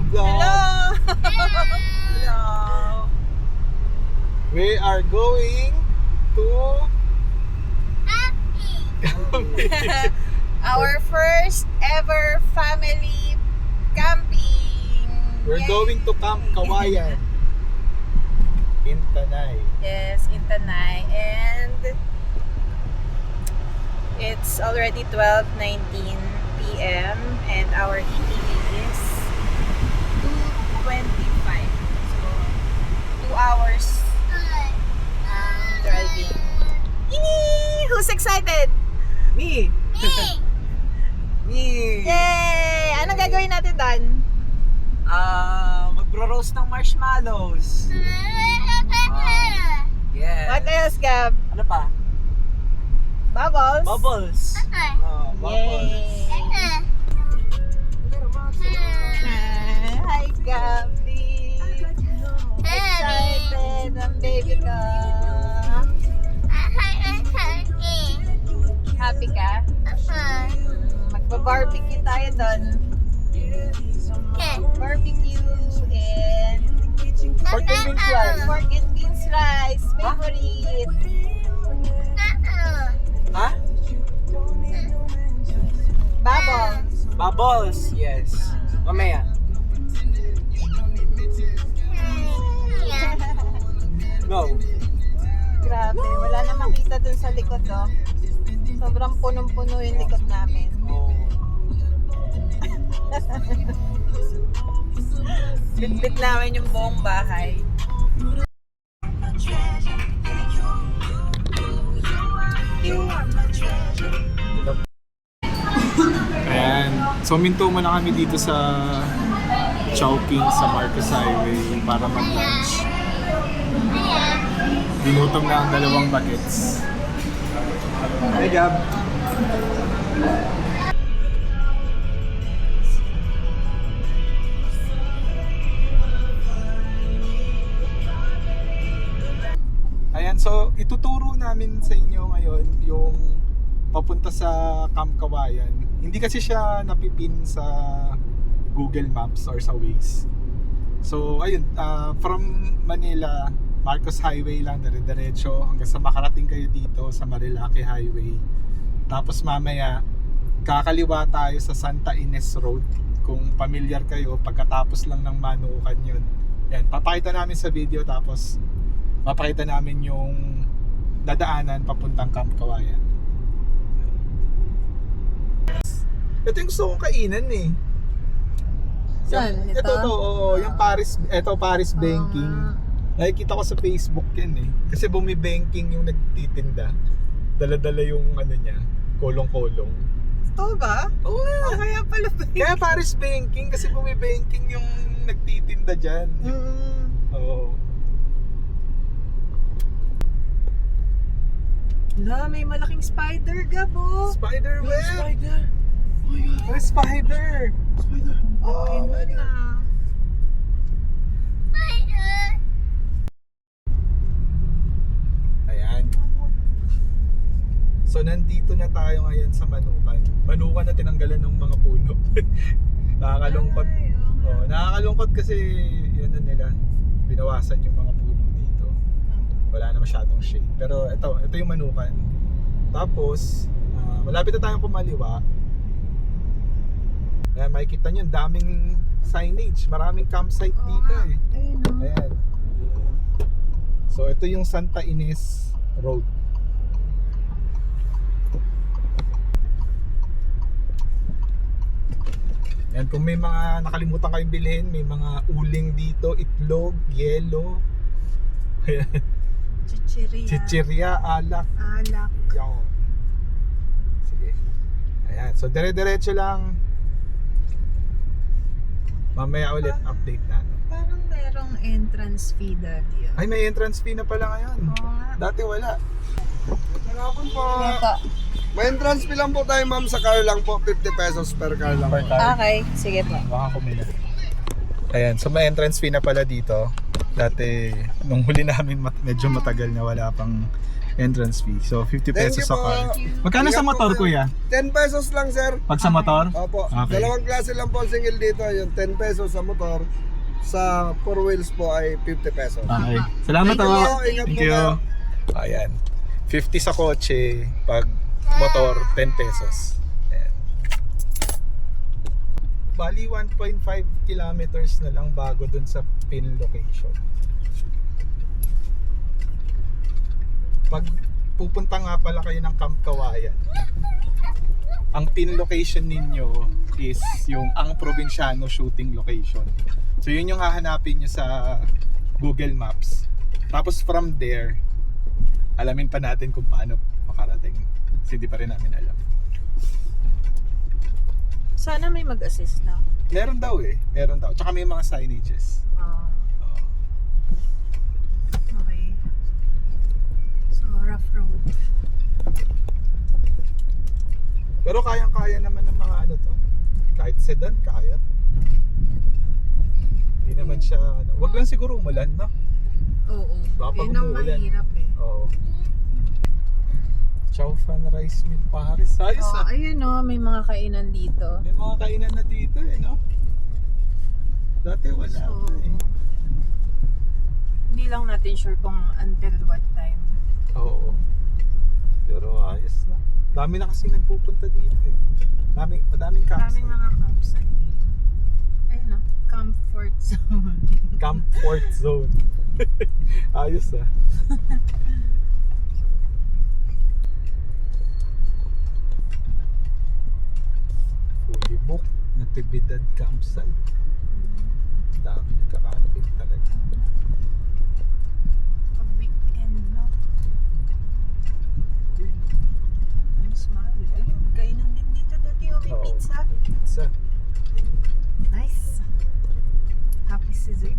Hello! Hello! We are going to Our first ever family camping! We're Yay! going to Camp Kawayan in Tanay. Yes, in Tanay. And it's already 12:19 p.m. and our ETA is 2:25. So, 2 hours driving. Yay! Who's excited? Me! Me! Yay! Anong gagawin natin doon? Magro-roast ng marshmallows. Yes. What else, Gab? Ano pa? Bubbles? Bubbles. Bubbles. Yay! Hi, Gabby! Excited ang baby ko. Happy ka? Magba-barbecue tayo doon. Barbecue and Pork and beans rice. pork and beans rice. Favorite. Ha? Bubbles. Bubbles. Yes. Mamaya. No. Grabe, wala na makita dun sa likod, oh. Sobrang punong-puno yung likod namin. Oh. Bitbit namin yung buong bahay. Ayan. So, minto muna kami dito sa Chowking sa Marcos Highway para mag-lunch. Dinutom na ang dalawang bagets. Hi, Gab! Ayan, so ituturo namin sa inyo ngayon yung papunta sa Camp Kawayan. Hindi kasi siya napipin sa Google Maps or sa Waze. So ayun, from Manila, Marcos Highway lang, dire-diretso hanggang sa makarating kayo dito sa Marilaki Highway. Tapos mamaya, kakaliwa tayo sa Santa Ines Road. Kung familiar kayo, pagkatapos lang ng Manukan yun. Yan, papakita namin sa video tapos papakita namin yung dadaanan papuntang Camp Kawayan. Ito yung gusto kong kainan eh. Saan? Ito? Ito, oo, yung Paris Banking. Nakikita ko sa Facebook yan eh. Kasi bumi-banking yung nagtitinda. Dala-dala yung ano niya, kolong-kolong. Ito ba? Oo nga. Kaya pala ba? Kaya Paris Banking kasi bumi-banking yung nagtitinda dyan. Oo. Wala, may malaking spider, Gabo. Spider web! Spider. Oh my God. May spider! Spider. Okay Oh my na. Ayan. So nandito na tayo ngayon sa Manukan. Manukan na tinanggalan ng mga puno. Nakakalungkot. Oh, nakakalungkot kasi yun na nila. Binawasan yung mga puno dito. Wala na masyadong shade. Pero ito yung Manukan. Tapos malapit na tayong kumaliwa. Ayan, makikita nyo, daming signage. Maraming campsite dito eh. Ayun, no? Ayan. So ito yung Santa Ines Road. Ayan, kung may mga nakalimutan kayong bilhin, may mga uling dito, itlog, yelo, Chichiria. chichirya, alak. Alak. Yan. Sige. Ayan, so dire-diretso lang. Mamaya ulit update na. Parang merong entrance fee dati. Ay, may entrance fee na pala ngayon. Dati wala. Hapon po. Ito. May entrance fee lang po tayo ma'am sa car lang po. 50 pesos per car lang po. Okay, sige po. Baka kumila. Ayan, so may entrance fee na pala dito. Dati, nung huli namin medyo matagal na wala pang Entrance fee. So, 50 Thank pesos you sa po. car. Magkano sa Ingat po motor, kayo. kuya? 10 pesos lang, sir. Pag sa motor? Opo. Okay. Dalawang klase lang po ang single dito. Yung 10 pesos sa motor. Sa 4 wheels po ay 50 pesos. Okay. Salamat Thank you po. po. Ingat Thank po you. kayo. Ayan. 50 sa kotse. Pag motor, 10 pesos. Ayan. Bali, 1.5 kilometers na lang bago dun sa pin location. Pag pupunta nga pala kayo ng Camp Kawayan, ang pin location ninyo is yung Ang Provinciano shooting location. So yun yung hahanapin nyo sa Google Maps. Tapos from there, alamin pa natin kung paano makarating. Kasi hindi pa rin namin alam. Sana may mag-assist na. Meron daw eh. Meron daw. Tsaka may mga signages. Oo. Okay. So, rough road. Pero kayang-kaya naman ng mga ano to. Kahit sedan, kaya. Hindi naman siya, ano. Wag lang siguro umulan, no? Oo. Baka pag Yun ang umuulan. mahirap eh. Oo. Chow Fan Rice Mill Paris. Ayos Oh, ah. ayun o, may mga kainan dito. May mga kainan na dito eh, no? Dati wala So, pa eh. hindi lang natin sure kung until what time. Oo. Pero ayos na. Dami na kasi nagpupunta dito eh. Madaming campsite. Maraming mga campsite. Ayun o, comfort zone. Comfort zone. Ayos ah. Fully booked. Natividad campsite. Dami nagkakamping talaga. Pag weekend, no? Ang smile. Ayun, kainan din dito dati o may Oo. pizza. Pizza. Nice. Happy Caesar.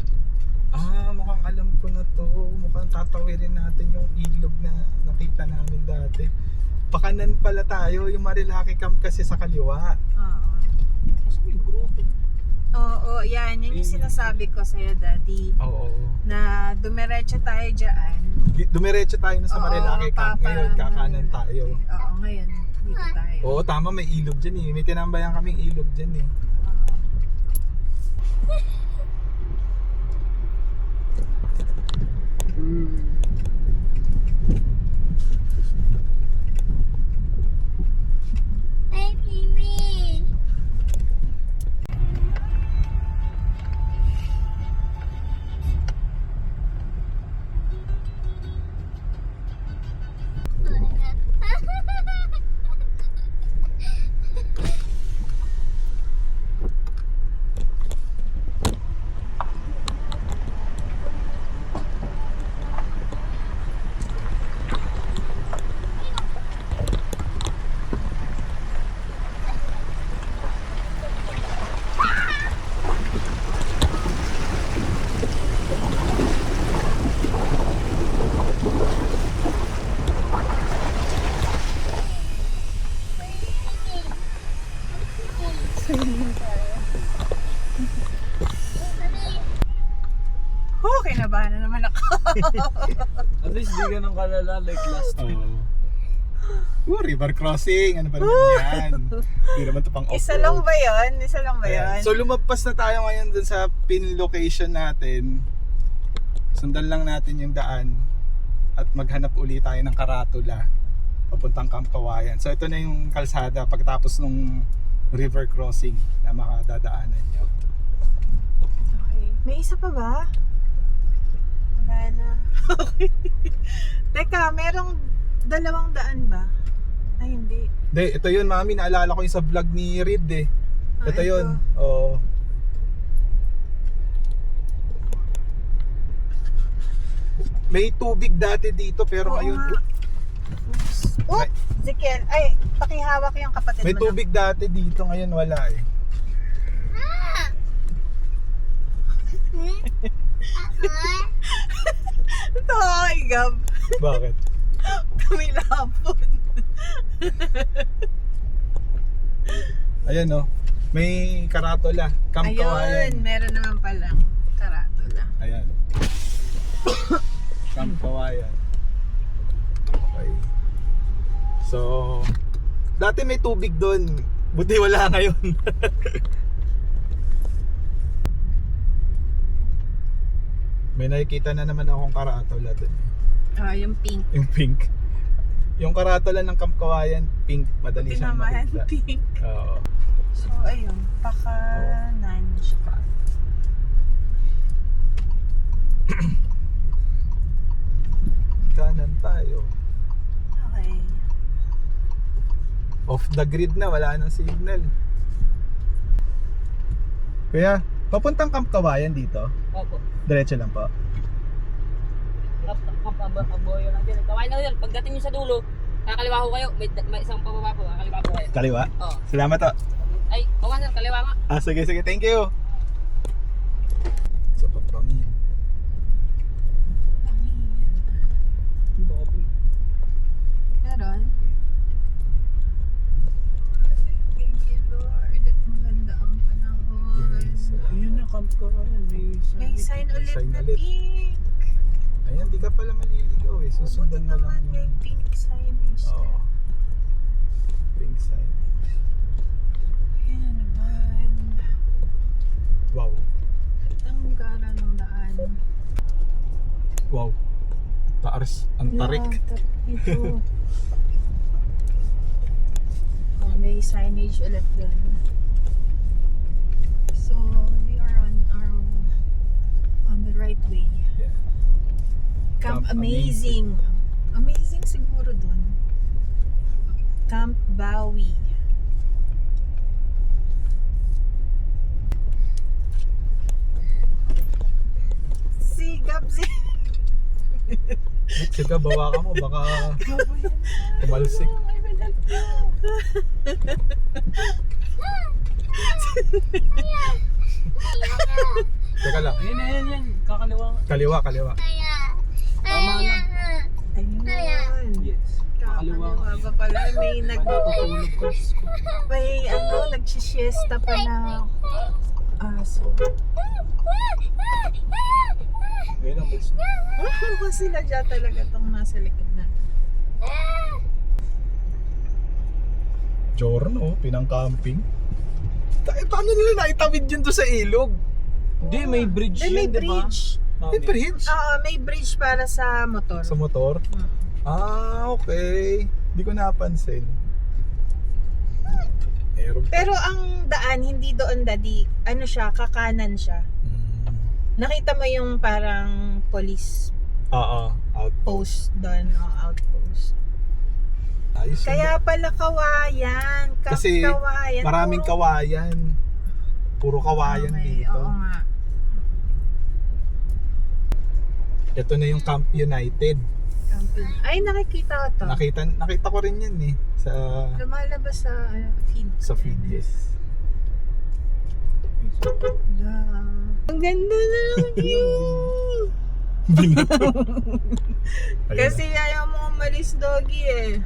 Mukhang alam ko na to. Mukhang tatawirin natin yung ilog na nakita namin dati. Pakanan pala tayo. Yung Marilaki Camp kasi sa kaliwa. Oo. Kasi yung grupo. Oo, yan. Yan yung sinasabi ko sa'yo, Daddy. Oo. Na dumiretso tayo dyan. Dumiretso tayo na sa Oo, Marilaki Camp. Ngayon, kakanan tayo. Oo, ngayon. Dito tayo. Oo, tama. May ilog dyan eh. May tinambayan kaming ilog dyan eh. Kinabahan na naman ako. At least di ganun kalala like last week. River crossing. Ano ba naman yan? Hindi naman ito pang off-road. Isa lang ba yun? Isa lang ba Ayan. yun? So lumagpas na tayo ngayon dun sa pin location natin. Sundan lang natin yung daan at maghanap uli tayo ng karatula papuntang Camp Kawayan. So ito na yung kalsada pagkatapos nung river crossing na makadadaanan nyo. Okay. May isa pa ba? Wala na. Okay. Teka, merong 2 daan ba? Ay, hindi. Hindi, ito yun mami. Naalala ko yung sa vlog ni Reed eh. Ah, Ito yun. Oo. May tubig dati dito pero Oo ngayon nga. Oh, Zikiel. Ay, pakihawak yung kapatid may mo. tubig dati dito ngayon wala eh. Ito, Gab. Bakit? Tumilapon. Ayan oh. May karatula. Camp Kawayan. Ayun, meron naman palang karatula. Ayan. Camp Kawayan. Okay. So, dati may tubig doon. Buti wala ngayon. May nakikita na naman akong karatola doon. Yung pink. Yung pink. Yung karatola ng Camp Kawayan, pink. Madali siyang Naman, makita. pink. Oo. So, ayun. Pakanan siya. Kanan tayo. Okay. Off the grid na, wala nang signal. Kuya, papuntang Camp Kawayan dito? Opo. Diretso lang po. Kaboyo lang dyan. Kawain lang dyan. Pagdating nyo sa dulo, kakaliwa ko kayo. May isang pababa po. Kakaliwa po kayo. Kaliwa? Oo. Salamat to. Ay, sir. Kaliwa nga. Sige, sige. Thank you. Sa papangin. Meron? Thank you, Lord. At maganda ang panahon. Yes. Ayun na, Camp Kawayan. May sign ulit Sign na ulit. pink. Ayan, di ka pala maliligaw eh. Susundan mo lang May yung... pink signage. Oo. Pink sign. Ayan naman. Wow. Ang gara ng daan. Wow. Taars. Ang tarik. Ito. May signage ulit dun. So, we are on the right way. Yeah. Camp Camp Amazing. Amazing siguro dun. Camp Bawi. Si Gabsi. Sige, bawa ka mo. Baka tumalsik. Teka lang. Yan. Kakaliwa nga. Kaliwa, kaliwa. Tama na. Ayun. Yes. Kakaliwa nga. Kakaliwa pa pala. Matutulog ko. May nagsisiesta pa na aso. Ayun ang bilis. Kasi nadya talaga tong nasa likod na. Giorno, pinang-camping. Paano nila naitawid yun to sa ilog? Hindi, may bridge May yun, di ba? bridge. May bridge? Oo, may bridge para sa motor. Sa motor? Okay. Hindi ko napansin. Meron pa. Pero ang daan, hindi doon daddy. Ano siya, kakanan siya. Nakita mo yung parang police Oo, outpost. post doon o outpost. Ayos yun. Kaya pala kawayan. Camp Kasi kawayan. maraming kawayan. Puro kawayan Okay, dito. oo nga. Ito na yung Camp United. Camping. Ay, nakikita ko to. Nakita ko rin yan eh. Lumalabas sa feed. Sa feed, yes. Ang ganda na ng view! Binato. Ayun Kasi ayaw mo umalis, doggy eh.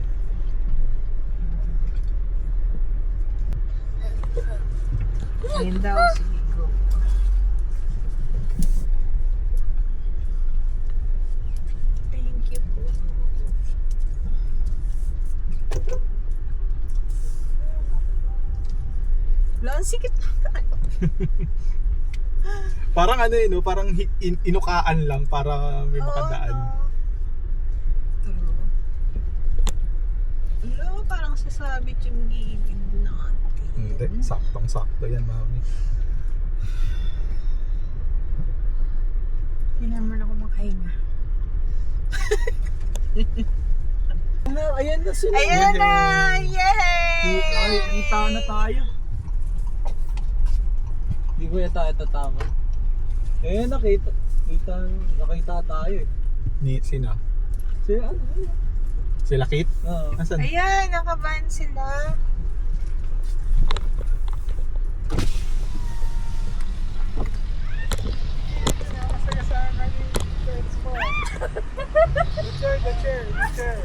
Ayun daw, sige, go. Thank you po. Wala, ang sikip. Parang ano yun, no? Parang inukaan lang para may makadaan. Oo, no. True. Hello, parang sasabit yung gilid natin. Hindi, saktong-sakto yan, mami. Hindi naman ako makahinga. Ayan na sila. Ayan na! Yay! Kita na tayo. Hindi ko yata ito tama. Eh, nakita tayo eh. Sino? Ano? Sila Kate? Oo. Asan? Ayan, nakaban sila. The chair.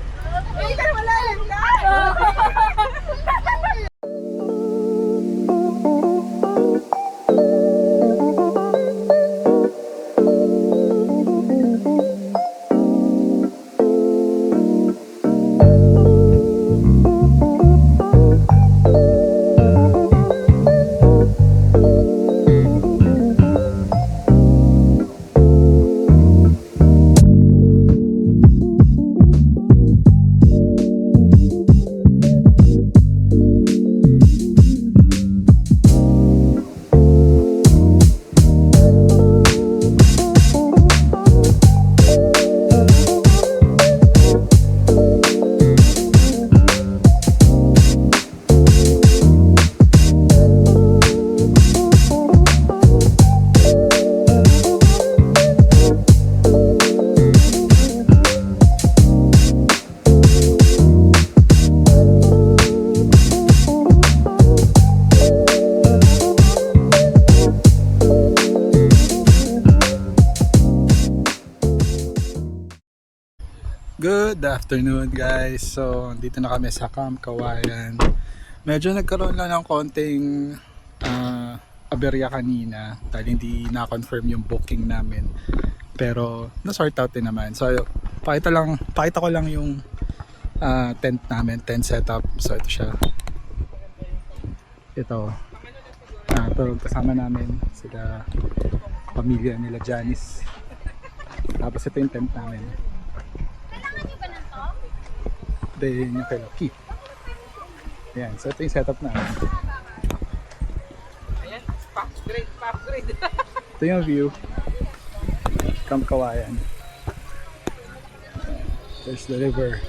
Ay, wala lang yan! Good afternoon guys. So, dito na kami sa Camp Kawayan. Medyo nagkaroon lang ng konting aberya kanina dahil hindi na-confirm yung booking namin. Pero na-sort out din naman. So, pakita ko lang yung tent namin, tent setup. So, ito siya. Ito. Ito kasama namin sila pamilya nila Janice. Tapos ito yung tent namin. Then yung kay Loki. Ayan, so ito yung setup namin. Ayan, pa-upgrade. Ito yung view. Camp Kawayan. There's the river.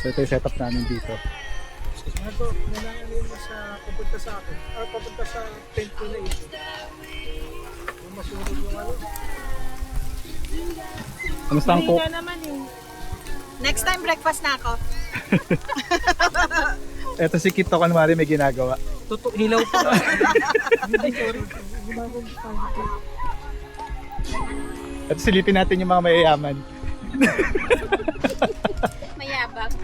So ito yung setup namin dito. Ako, nanangalin mo sa pupunta sa akin. Papunta sa tent ko na ito. Kung masunod yung ano. Kamusta ang cook? Next time breakfast na ako. Ito si Kito kanmari may ginagawa. Hilaw pa. Ito silipin natin yung mga mayayaman. Mayabang.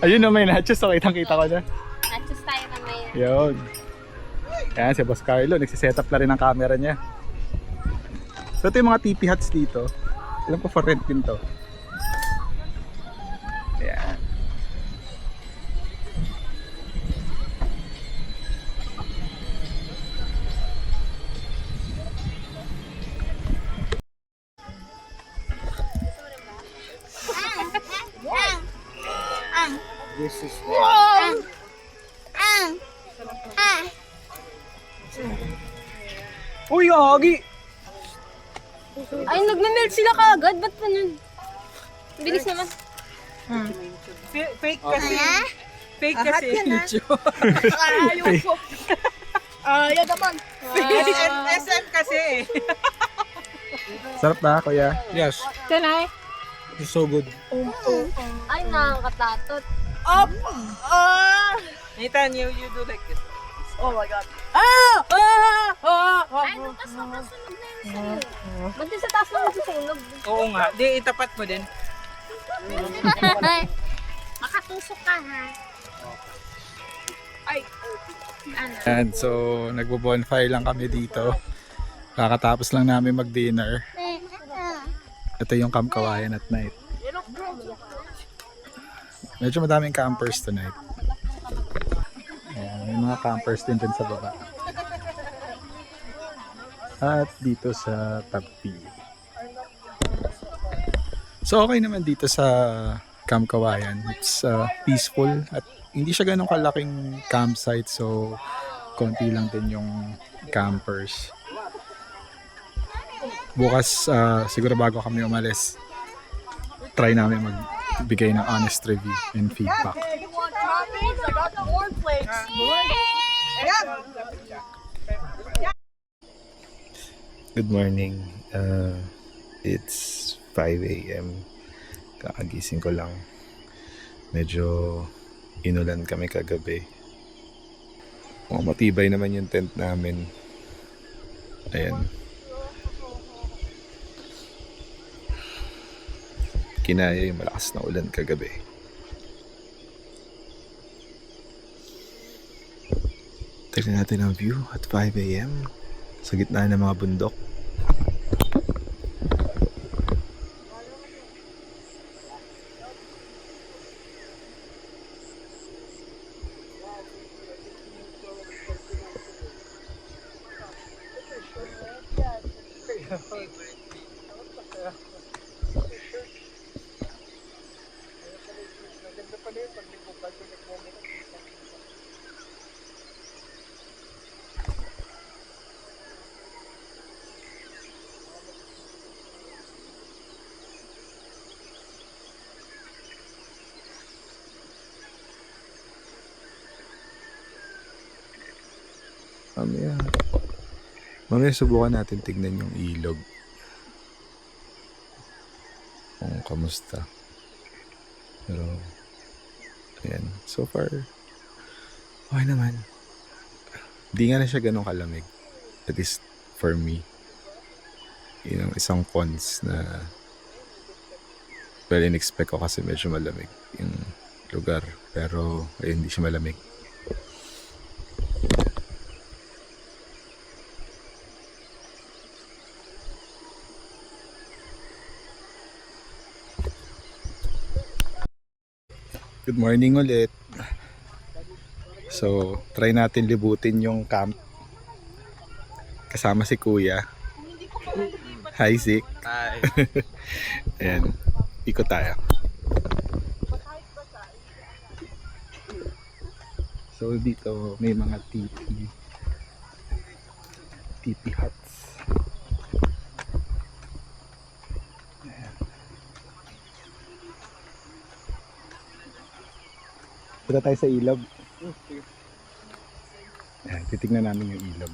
Ayun na may nachos, so kitang-kita ko na. Nachos tayo na may... Yun. Ayan, si Boss Carlo, nagsiset up na rin ang camera niya. So ito yung mga TP huts dito. Alam ko for rent din to. Ayan. This is Uy, Agi! Ay, nagme-melt sila kaagad. Ba't pa nun? Bilis naman. Fake kasi. Fake kasi. Ayaw naman. SM kasi. Sarap na, kuya. Yes, Tanay. it's so good. Ay, nakakatatot. Nathan, you do like this. Ay, natas na nasunog na yun sa'yo. Ba't din sa taas na nasusunog? Oo nga, di itapat mo din. Makatusok ka, ha? And so, nagbo-bonfire lang kami dito. Kakatapos lang namin mag-dinner. Ito yung Camp Kawayan at night. Medyo madaming campers tonight. Ayan, may mga campers din sa baba. At dito sa Tagpi. So okay naman dito sa Camp Kawayan. It's peaceful at hindi siya ganun kalaking campsite, so konti lang din yung campers. Bukas siguro bago kami umalis, try namin magbigay ng honest review and feedback. Good morning. It's 5 a.m. Kakagising ko lang. Medyo inulan kami kagabi. Matibay naman yung tent namin. Ayan. Kinaya yung malakas na ulan kagabi. Tignan natin ang view at 5 a.m. sa gitna ng mga bundok. Mamaya subukan natin tignan yung ilog. Kung kamusta. Pero, ayan. So far, okay naman. Di nga na siya ganun kalamig. At least for me. Yun ang isang cons na well, in-expect ko kasi medyo malamig yung lugar. Pero ayun, hindi siya malamig. Good morning ulit. So, try natin libutin yung camp. Kasama si Kuya. Hi, Zik. Hi. Ayan. Ikot tayo. So, dito may mga TP huts. Ayan. Punta tayo sa ilog. Ayan, titignan namin yung ilog.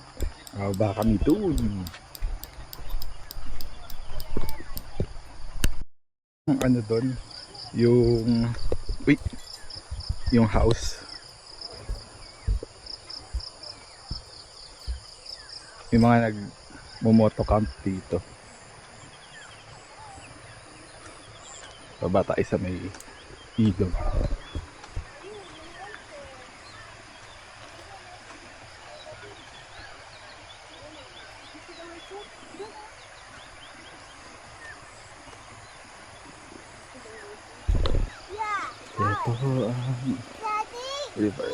Baka kami doon. Ang ano doon, yung house. Yung mga nag-motocamp dito. Baba tayo sa may ilog. Ito ang river.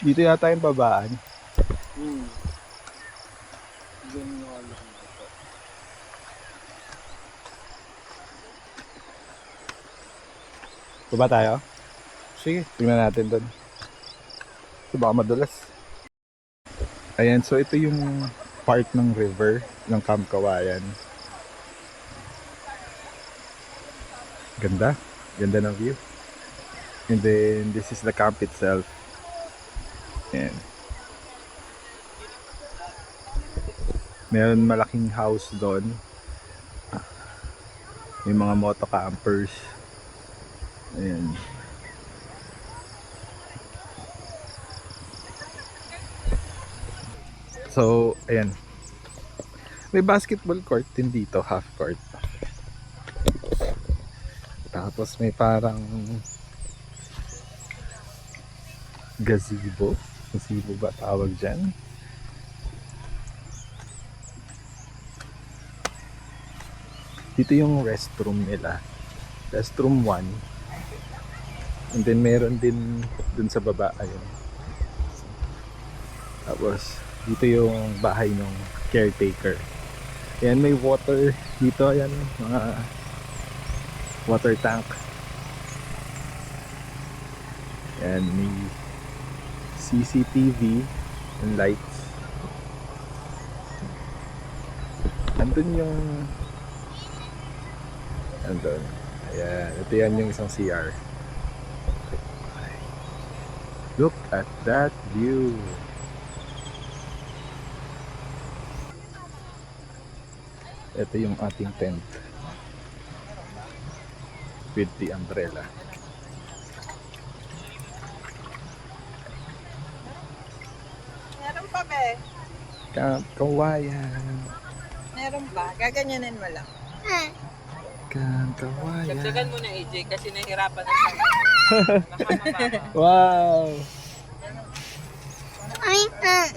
Dito yata yung babaan. Baba tayo? Sige, tingnan natin doon. So baka madulas. Ayan, so ito yung part ng river ng Camp Kawayan. Ganda. Ganda ng view. And then, this is the camp itself. Ayan. Meron malaking house doon. May mga motocampers. Ayan. So, ayan. May basketball court din dito, half court. Tapos may parang gazebo. Gazebo ba tawag dyan? Dito yung restroom nila. Restroom 1. And then meron din dun sa baba. Ayun. Tapos dito yung bahay ng caretaker. Ayan, may water dito. Ayan, mga water tank. Ayan, may CCTV and lights. Andun yung andun. Ayan, ito yan yung isang CR. Look at that view. Ito yung ating tent with the umbrella. Meron pa be? Camp Kawayan. Meron pa? Gaganyanin mo lang. Camp Kawayan. Dagdagan mo na AJ kasi nahihirapan na siya. Baka mababa. Wow! Okay.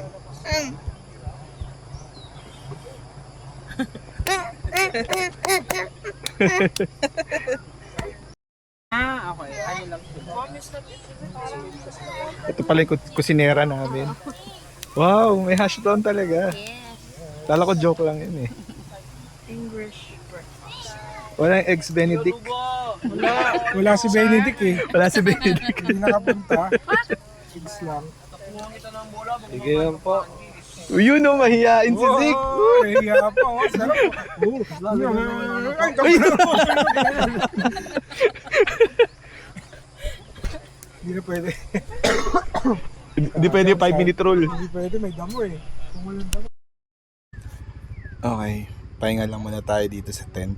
Ano lang siya. Ito pala yung kusinera namin. Wow, may hash brown talaga. Kala ko joke lang yun eh. English. Walang eggs Benedict. Wala si Benedict eh. Wala si Benedict. Hindi nakapunta. Kids lang. Sige yan po. Yun o, mahihain si Zik. Hiya pa. Sarap. Hindi na pwede. Hindi pwede 5-minute rule. Hindi pwede. May damo eh. Kung walang damo. Okay, pahinga lang muna tayo dito sa tent.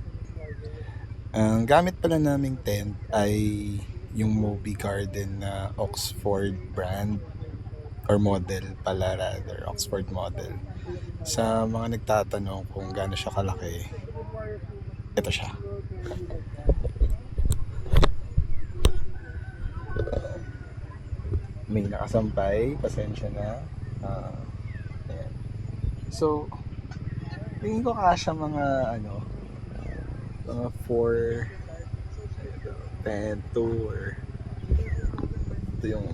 Ang gamit pala naming tent ay yung Moby Garden na Oxford brand. or model pala rather, Oxford model. Sa mga nagtatanong kung gaano siya kalaki, ito siya. May nakasampay, pasensya na. Ayan. So, tingin ko kasya mga mga 4, 10, 2, or ito yung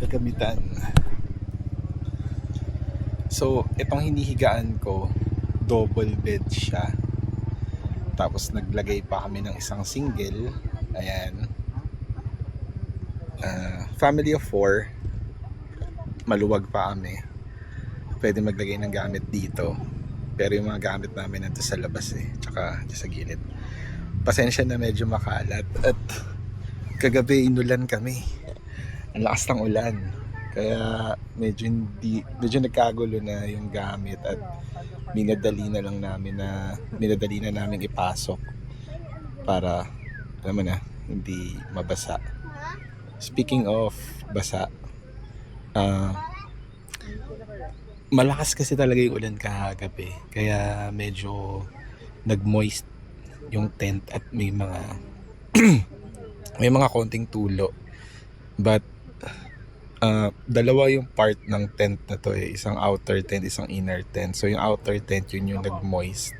kagamitan. So, itong hinihigaan ko, double bed siya. Tapos naglagay pa kami ng isang single. Ayan. Family of 4, maluwag pa kami, pwede maglagay ng gamit dito, pero yung mga gamit namin nandito sa labas tsaka sa gilid. Pasensya na medyo makalat at kagabi inulan kami, ang lakas ng ulan, kaya medyo nagkagulo na yung gamit at minadali na namin ipasok para alam mo na hindi mabasa. Speaking of basa, malakas kasi talaga yung ulan kahagabi, kaya medyo nag-moist yung tent at may mga may mga konting tulo. But dalawa yung part ng tent na to isang outer tent, isang inner tent. So yung outer tent yun yung nag-moist,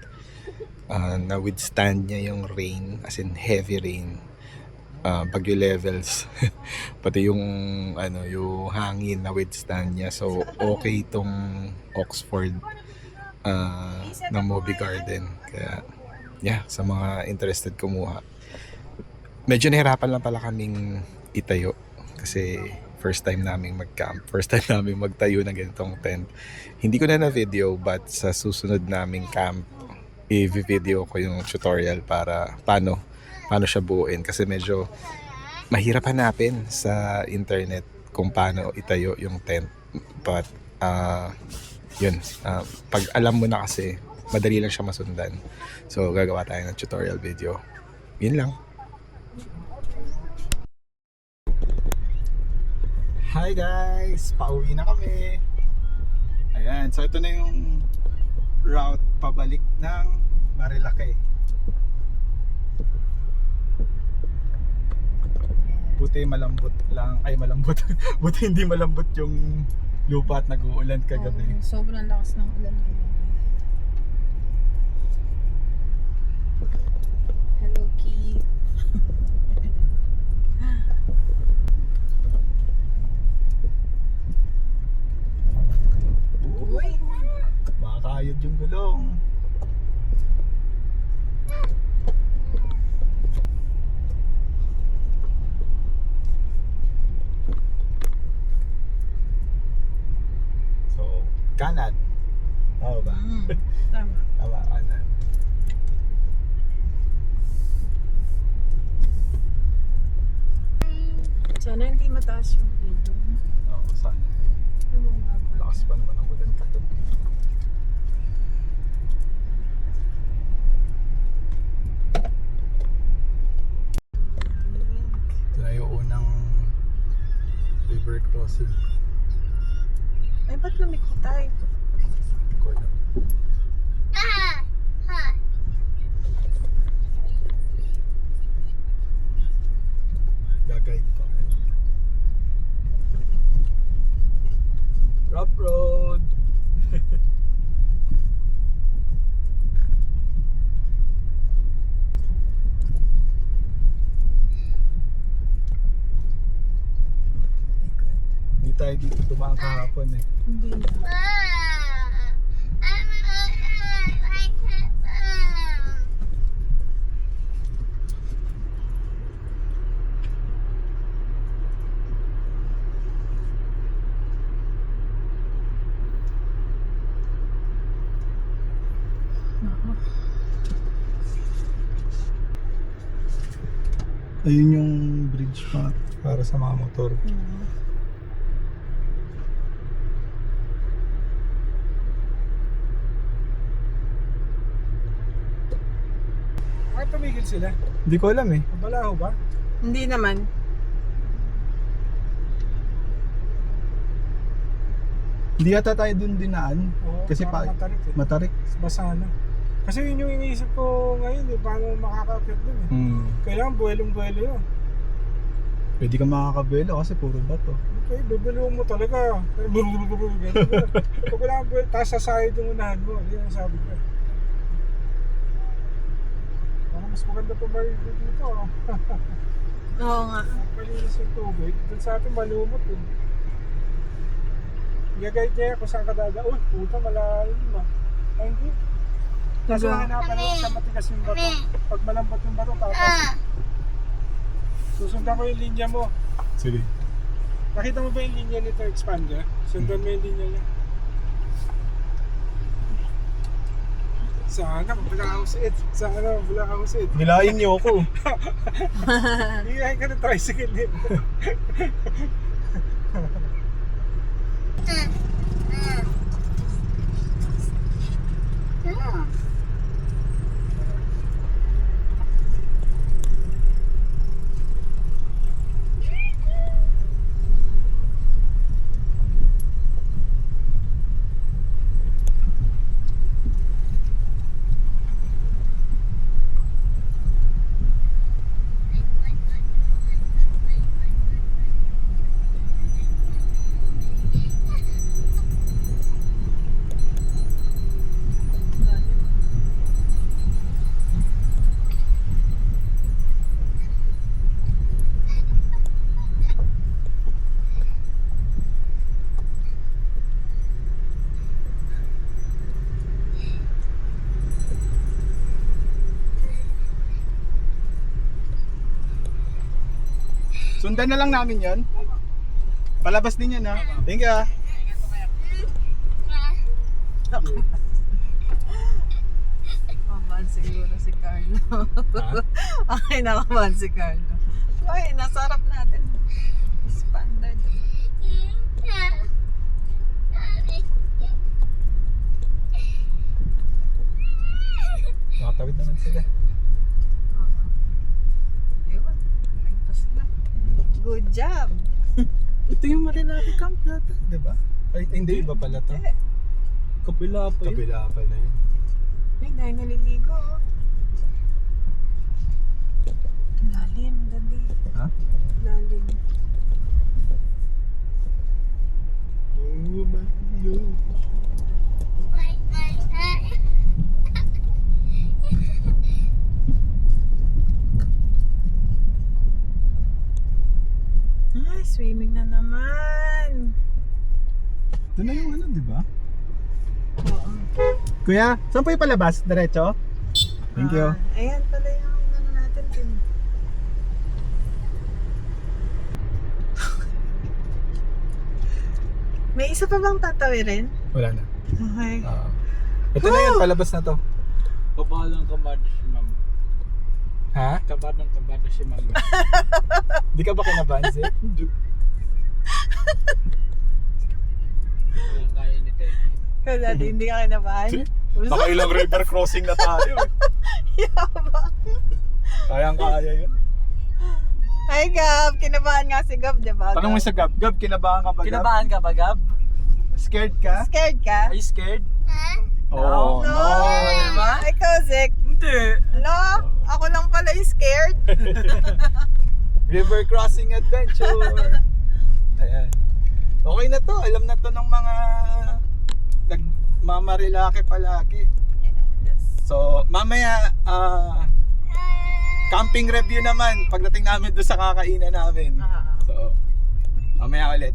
na withstand niya yung rain, as in heavy rain. Bagyo levels pati yung yung hangin na withstand niya, so okay itong Oxford na Moby Garden. Kaya sa mga interested kumuha, medyo nahirapan lang pala kaming itayo kasi first time naming mag-camp, first time naming magtayo ng ganitong tent. Hindi ko na video, but sa susunod naming camp i-video ko yung tutorial para paano siya buuin, kasi medyo mahirap hanapin sa internet kung paano itayo yung tent. But pag alam mo na kasi, madali lang siya masundan. So gagawa tayo ng tutorial video. Yun lang. Hi guys! Pauwi na kami. Ayan, so ito na yung route pabalik ng Marilake. Buti malambot lang, buti hindi malambot yung lupa at nag-uulan kagabi. Sobrang lakas ng ulan kagabi. Hello, Keith. Uy! Makakayod yung gulong. Kanan. Oo ba? Tama. Tama, kanan. Sana hindi mataas yung ilong. Oo, sana. Lakas pa naman ang ulan kagabi. Ito na yung unang river crossing. Ay, ba't lumiko tayo? Gagayad pa. Rough road. Hindi tayo dito dumaan kahapon Hindi na. Ayun yung bridge para sa mga motor. Bakit tumigil sila? Hindi ko alam Balaho ba? Hindi naman. Hindi yata tayo dun dinaan. Oo, Kasi parang matarik eh. Matarik. Basa na. Kasi yun yung iniisip ko ngayon eh, paano makaka-apit dun eh. Kailangan buwelong-buwelo yun. Pwede ka makakabuelo kasi puro bato. Okay, bibilo mo talaga. Ganun. Pag wala kang buwelo, taas sa side yung unahan mo. Yan ang sabi ko. Parang mas maganda pa marigo dito ah. Oo nga. Malinis yung tubig. Doon sa atin malumot eh. Gagayit niya kung saan ka dadaan. Uy, puta, malalim ah. Ay, hindi. Kasi hanapan lang sa matigas yung bato. Pag malambot yung bato, tapos susundan ko yung linya mo. Sige. Nakita mo ba yung linya nito, expander? Sundan mo yung linya niya. Sana, mabula ka usit. Sana, mabula ka usit. Bilayin niyo ako. Hiyahin ka ng tricycle nito. Sundan na lang namin yon. Palabas din yan ha. Thank you ah. Nakabahan siguro si Carlo. Okay, nakabahan si Carlo. Ay, nasarap natin. Standard. Makatawid naman sila. Yun. Nagpas na. Good job. Ito yung Marinaki Camp yata, di ba? Ay, hindi, iba pala to. Kapila pa yun. Kabila pala yun. Ay, dahil naliligo. Oh. Lalim, dali. Ha? Lalim. Oh my God. Ay, swimming na naman. Doon na yung ano, di ba? Oo. Kuya, saan po yung palabas? Diretso? Thank you. Ayan pala yung ano natin din. May isa pa bang tatawirin? Wala na. Okay. Ito na yan, palabas na to. Kabadang kabado si ma'am. Ha? Kabadang kabado si ma'am. Di ka ba kinabahan, Zek? Walang kaya ni Ted. Kaya dati hindi ka kinabahan? Baka ilang river crossing na tayo. Yabang. Kayang-kaya yun. Hi Gab, kinabahan nga si Gab, di ba? Tanong mo sa Gab. Gab, kinabahan ka ba, Gab? Kinabahan ka ba, Gab? Scared ka? Scared ka? Are you scared? Oo. No, diba? Ikaw, Zek. Hindi. No, ako lang pala yung scared. River crossing adventure. Ayan. Okay na to. Alam na to ng mga nagmamarilaki palagi. So, mamaya camping review naman pagdating namin doon sa kakainan namin. So, mamaya ulit.